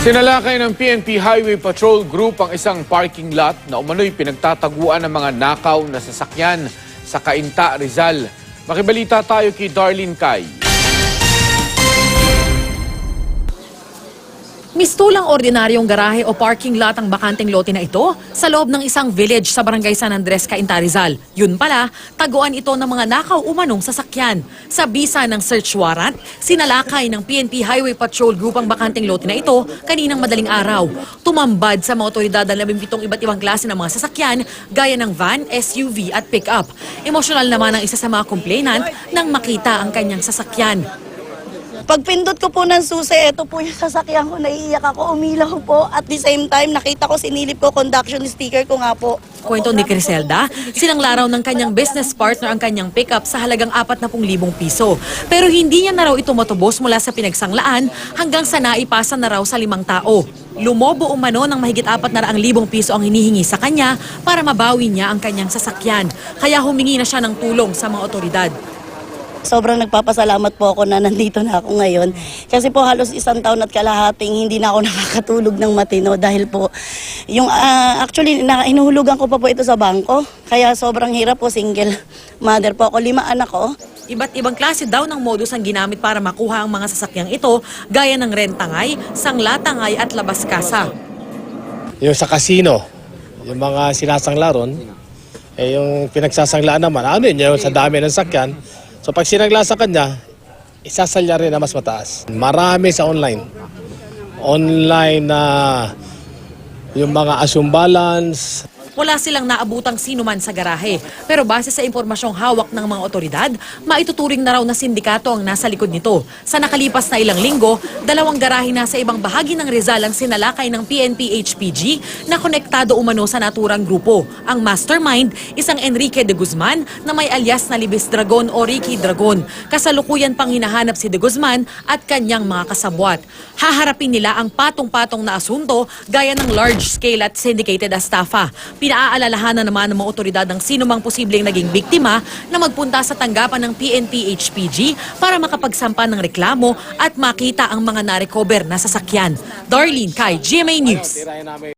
Sinalakay ng PNP Highway Patrol Group ang isang parking lot na umano'y pinagtataguan ng mga nakaw na sasakyan sa Cainta, Rizal. Makibalita tayo kay Darlene Kai. Mistulang ordinaryong garahe o parking lot ang bakanteng lote na ito sa loob ng isang village sa barangay San Andres, Cainta, Rizal. Yun pala, taguan ito ng mga nakaw umanong sasakyan. Sa bisa ng search warrant, sinalakay ng PNP Highway Patrol Group ang bakanteng lote na ito kaninang madaling araw. Tumambad sa mga otoridad ang 17 iba't ibang klase ng mga sasakyan gaya ng van, SUV at pick-up. Emosyonal naman ang isa sa mga complainant nang makita ang kanyang sasakyan. Pagpindot ko po ng susi, ito po yung sasakyan ko, naiiyak ako, umilaw po. At the same time, nakita ko, sinilip ko, conduction sticker ko nga po. Kwento ni Criselda, sinangla raw ng kanyang business partner ang kanyang pickup sa halagang 40,000 piso. Pero hindi niya na raw ito matubos mula sa pinagsanglaan hanggang sa naipasa na raw sa 5 tao. Lumobo umano ng mahigit 400,000 piso ang hinihingi sa kanya para mabawi niya ang kanyang sasakyan. Kaya humingi na siya ng tulong sa mga otoridad. Sobrang nagpapasalamat po ako na nandito na ako ngayon. Kasi po halos 1 taon at kalahating hindi na ako nakakatulog ng matino dahil po yung actually inuhulugan ko pa po ito sa bangko. Kaya sobrang hirap po, single mother po ako, 5 anak ko. Iba't ibang klase daw ng modus ang ginamit para makuha ang mga sasakyang ito gaya ng rentangay, sanglatangay at labaskasa. Yung sa casino, yung mga sinasangla ron, yung pinagsasanglaan naman, yun sa dami ng sakyan. So pag sinangla sa kanya, isasalya rin na mas mataas. Marami sa online. Online na yung mga assume balance. Wala silang naabutang sino man sa garahe. Pero base sa impormasyong hawak ng mga otoridad, maituturing na raw na sindikato ang nasa likod nito. Sa nakalipas na ilang linggo, 2 garahe na sa ibang bahagi ng Rizal ang sinalakay ng PNP HPG na konektado umano sa naturang grupo. Ang mastermind, isang Enrique de Guzman na may alias na Libis Dragon o Ricky Dragon. Kasalukuyan pang hinahanap si de Guzman at kanyang mga kasabwat. Haharapin nila ang patong-patong na asunto gaya ng large scale at syndicated estafa. Pinaalalahanan naman ng mga otoridad ng sino mang posibleng naging biktima na magpunta sa tanggapan ng PNP HPG para makapagsampa ng reklamo at makita ang mga narecover na sasakyan. Darlene Kai, GMA News.